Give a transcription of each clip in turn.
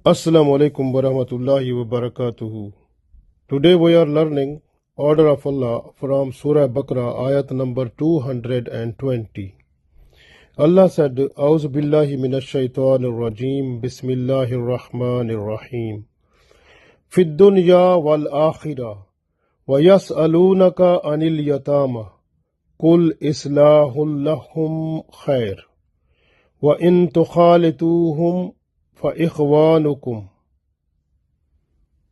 Assalamu alaikum wa rahmatullahi wa barakatuhu. Today we are learning Order of Allah from Surah Baqarah, ayat number 220. Allah said, A'udhu billahi minash shaitanir rajim, Bismillahir Rahmanir Rahim. Fid dunya wal akhirah, wa yas'alunaka anil yatama, Qul islahul lahum khair, wa in tukhalituhum fa ikhwanukum.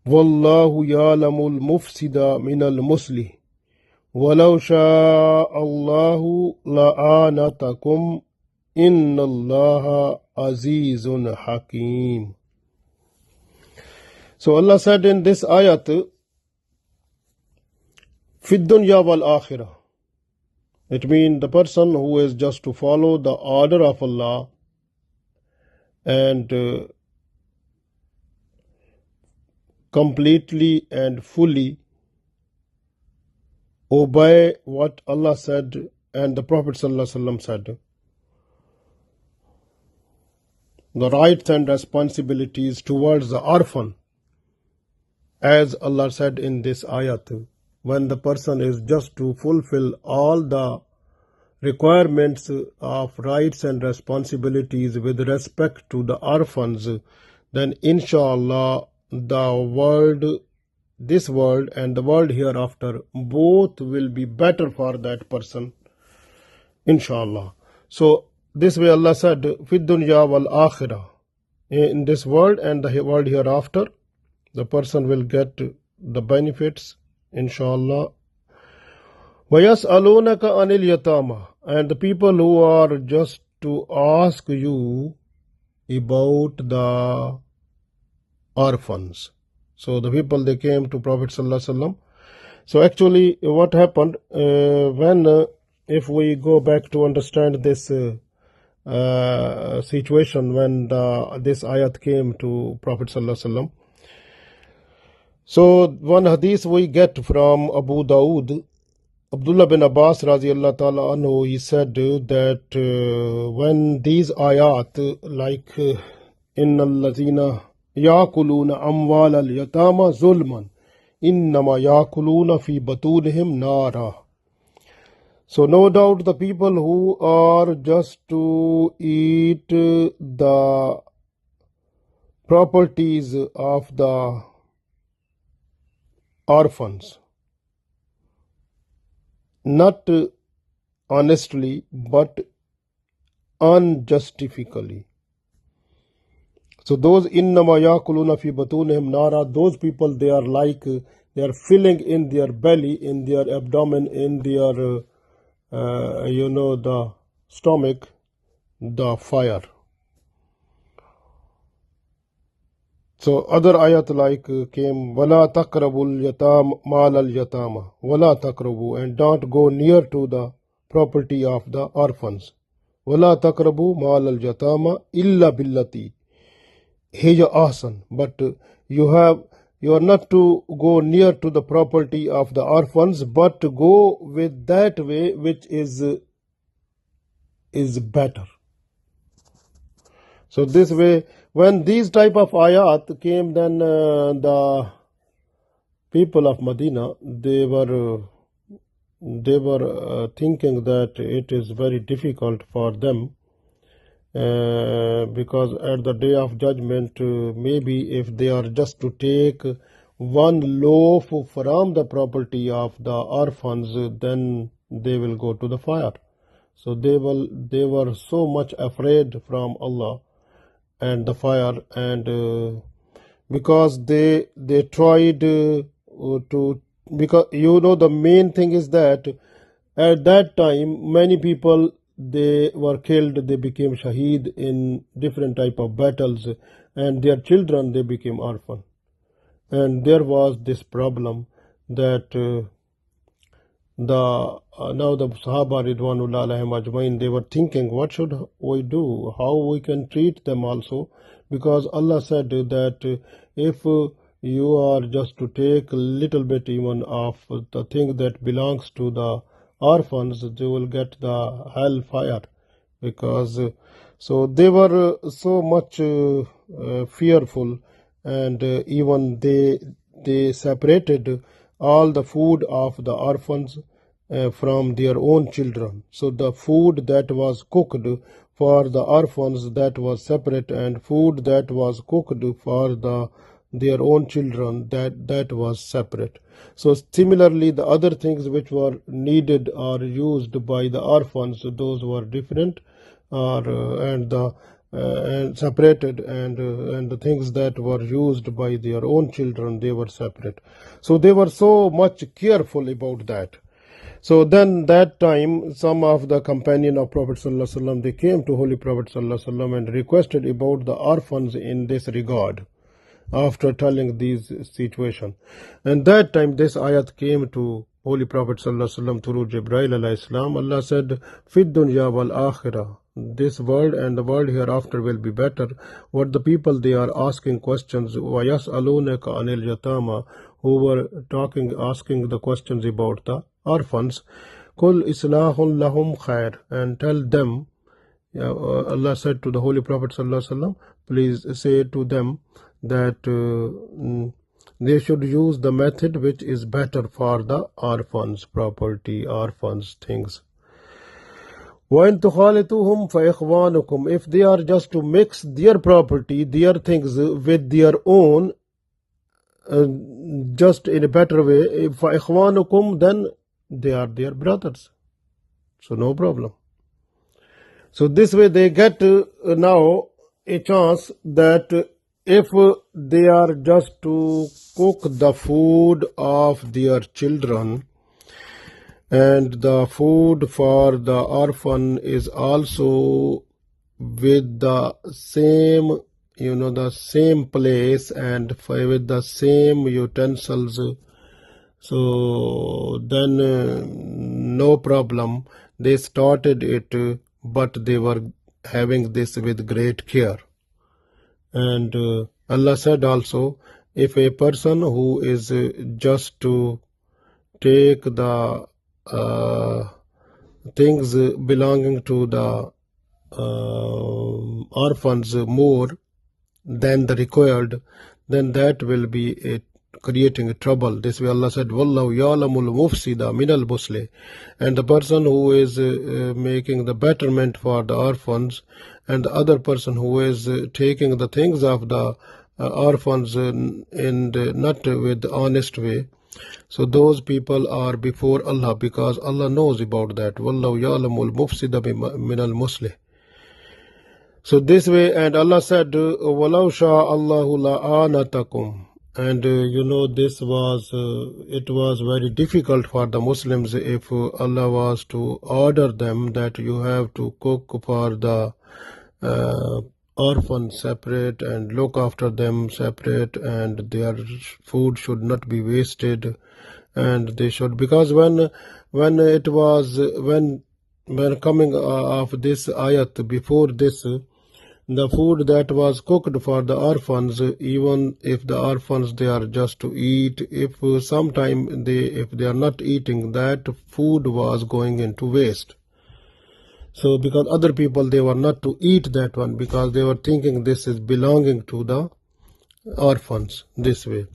والله يعلم المفسد من المصلح ولو شاء الله لأعنتكم إن الله عزيز حكيم. So Allah said in this ayat, في الدنيا والآخرة. It means the person who is just to follow the order of Allah and completely and fully obey what Allah said and the Prophet ﷺ said. The rights and responsibilities towards the orphan, as Allah said in this ayat, when the person is just to fulfill all the requirements of rights and responsibilities with respect to the orphans, then inshallah this world and the world hereafter, both will be better for that person, inshallah. So this way Allah said, Fid dunya wal akhirah, in this world and the world hereafter, the person will get the benefits, inshallah. Wa yas'alunaka anil yatama, and the people who are just to ask you about the orphans. So the people, they came to Prophet ﷺ. So actually what happened when if we go back to understand this situation when this ayat came to Prophet ﷺ. So one hadith we get from Abu Dawood, Abdullah bin Abbas radiallahu ta'ala anhu, he said that when these ayat like innal lazina يأكلون أموال اليتامى ظلما إنما يأكلون في بطونهم نارا. So no doubt the people who are just to eat the properties of the orphans, not honestly but unjustifiably. So those innama yakuluna fi batunihim nara, those people, they are like, they are filling in their belly, in their abdomen, in their, the stomach, the fire. So other ayat like came, wala takrabul yatam mal al yatama, wala takrabu, and don't go near to the property of the orphans. Wala takrabu mal al yatama illa billati hiya ahsan, but you are not to go near to the property of the orphans, but to go with that way which is better. So this way, when these type of ayat came, then the people of Medina, they were thinking that it is very difficult for them, because at the day of judgment, maybe if they are just to take one loaf from the property of the orphans, then they will go to the fire. So they were so much afraid from Allah and the fire, and because they tried to, because the main thing is that at that time many people, they were killed, they became shaheed in different type of battles, and their children, they became orphan. And there was this problem that now the Sahaba Ridwanullah alayhim ajmain, they were thinking, what should we do, how we can treat them also, because Allah said that if you are just to take a little bit even of the thing that belongs to the orphans, they will get the hell fire, because So they were so much fearful, and even they separated all the food of the orphans from their own children. So the food that was cooked for the orphans, that was separate, and food that was cooked for their own children, that was separate. So similarly, the other things which were needed or used by the orphans, those were different, or and separated, and the things that were used by their own children, they were separate. So they were so much careful about that. So then that time, some of the companion of Prophet ﷺ, they came to Holy Prophet ﷺ and requested about the orphans in this regard, after telling these situation. And that time this ayat came to Holy Prophet ﷺ through Jibreel alayhi salam. Allah said, Fid dunya wal akhirah, this world and the world hereafter will be better. What the people, they are asking questions, وَيَسْأَلُونَكَ عَنِ الْيَتَامَى, who were asking the questions about the orphans. Kul islahun lahum khair, and tell them, Allah said to the Holy Prophet ﷺ, please say to them that they should use the method which is better for the orphans' property, orphans' things. وَإِن تُخَالِطُوهُمْ فَإِخْوَانُكُمْ, if they are just to mix their property, their things with their own, just in a better way, فَإِخْوَانُكُمْ, then they are their brothers. So no problem. So this way they get now a chance that if they are just to cook the food of their children, and the food for the orphan is also with the same, the same place and with the same utensils, so then no problem. They started it, but they were having this with great care. And Allah said also, if a person who is just to take the things belonging to the orphans more than the required, then that will be creating trouble. This way Allah said, Wallahu ya'lamul mufsida minal musli, and the person who is making the betterment for the orphans, and the other person who is taking the things of the orphans and not with honest way, so those people are before Allah, because Allah knows about that. Wallahu ya'lamul mufsida minal musli. So this way, and Allah said, Walau sha'allahu la'anatakum. And this was, it was very difficult for the Muslims if Allah was to order them that you have to cook for the orphans separate and look after them separate, and their food should not be wasted, and they should, because when it was when coming of this ayat, before this, the food that was cooked for the orphans, even if the orphans they are just to eat, if sometime if they are not eating, that food was going into waste. So because other people, they were not to eat that one, because they were thinking this is belonging to the orphans, this way.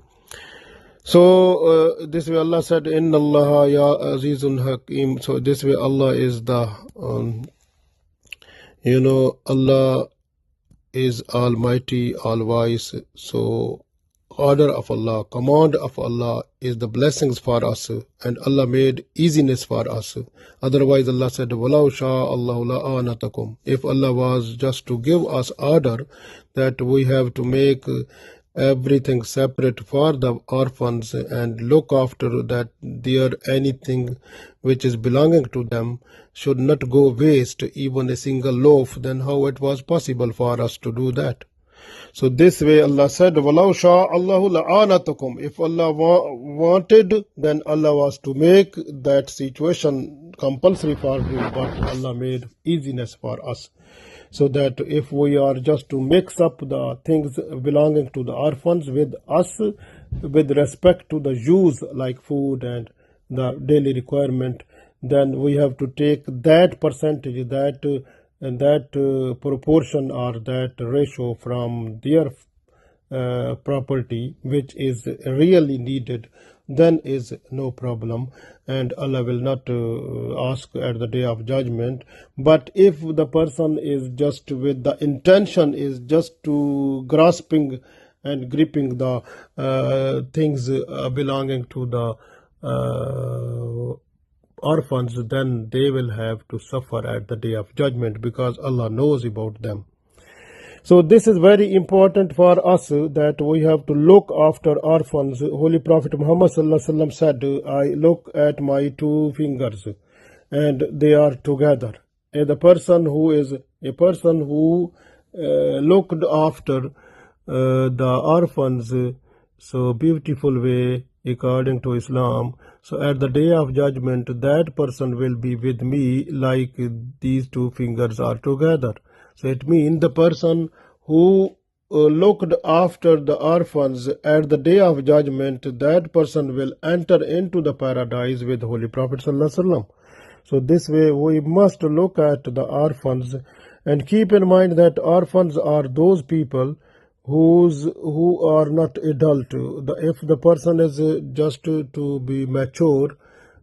So this way Allah said, Inna Allah ya azizun hakim. So this way Allah is the Allah is almighty, all wise. So order of Allah, command of Allah is the blessings for us, and Allah made easiness for us. Otherwise Allah said, Walau sha'allahu la'anatakum, if Allah was just to give us order that we have to make everything separate for the orphans and look after that their anything which is belonging to them should not go waste, even a single loaf, then how it was possible for us to do that? So this way Allah said, Walau sha'allahu la'anatakum, if Allah wanted, then Allah was to make that situation compulsory for you, but Allah made easiness for us. So that if we are just to mix up the things belonging to the orphans with us, with respect to the use like food and the daily requirement, then we have to take that percentage, that and that proportion or that ratio from their property which is really needed, then is no problem, and Allah will not ask at the day of judgment. But if the person is just with the intention is just to grasping and gripping the things belonging to the orphans, then they will have to suffer at the day of judgment, because Allah knows about them. So this is very important for us that we have to look after orphans. Holy Prophet Muhammad sallallahu alaihi wasallam said, I look at my two fingers and they are together. And the person who is a person who looked after the orphans so beautiful way according to Islam, so at the day of judgment that person will be with me like these two fingers are together. So it means the person who looked after the orphans at the day of judgment, that person will enter into the paradise with Holy Prophet sallallahu alaihi wasallam. So this way we must look at the orphans and keep in mind that orphans are those people who are not adult. If the person is just to be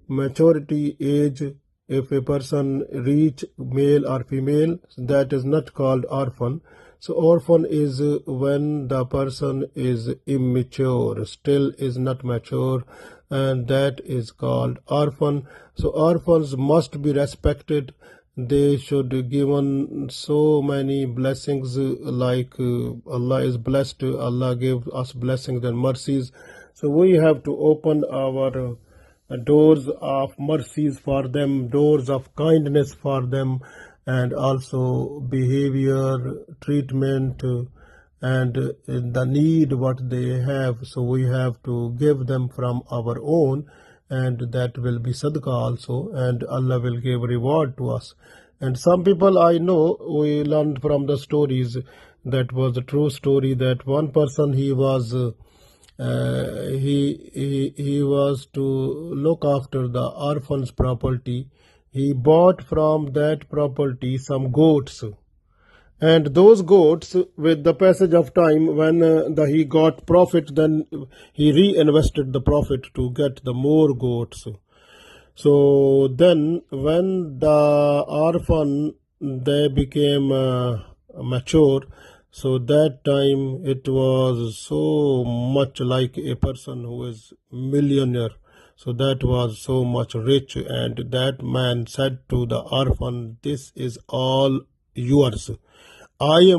maturity age, if a person reach male or female, that is not called orphan. So orphan is when the person is immature, still is not mature, and that is called orphan. So orphans must be respected. They should be given so many blessings, like Allah is blessed, Allah gave us blessings and mercies. So we have to open our doors of mercies for them, doors of kindness for them, and also behavior, treatment, and the need what they have. So we have to give them from our own, and that will be sadaqah also, and Allah will give reward to us. And some people I know, we learned from the stories, that was a true story, that one person he was he was to look after the orphans' property. He bought from that property some goats, and those goats, with the passage of time, when he got profit, then he reinvested the profit to get the more goats. So then when the orphan they became mature, so that time it was so much like a person who is millionaire. So that was so much rich, and that man said to the orphan, this is all yours. I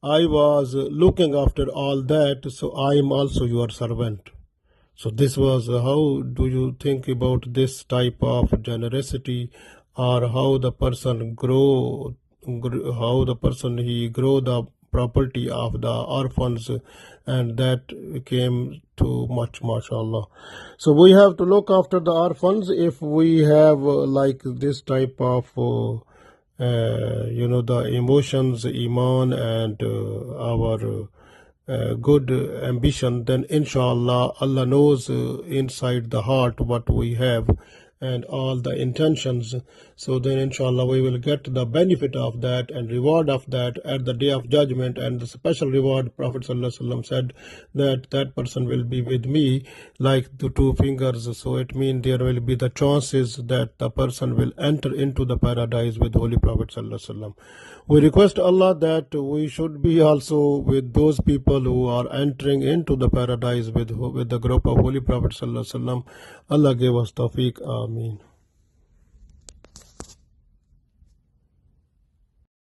was looking after all that, so I am also your servant. So this was how do you think about this type of generosity, or how the person grow the property of the orphans, and that came to much, mashallah. So we have to look after the orphans. If we have like this type of the emotions, iman, and our good ambition, then inshallah Allah knows inside the heart what we have and all the intentions. So then inshallah we will get the benefit of that and reward of that at the day of judgment. And the special reward, Prophet sallallahu alaihi wasallam said that person will be with me like the two fingers. So it means there will be the chances that the person will enter into the paradise with Holy Prophet sallallahu alaihi wasallam. We request Allah that we should be also with those people who are entering into the paradise with the group of Holy Prophet sallallahu alaihi wasallam. Allah give us tawfiq. Ameen.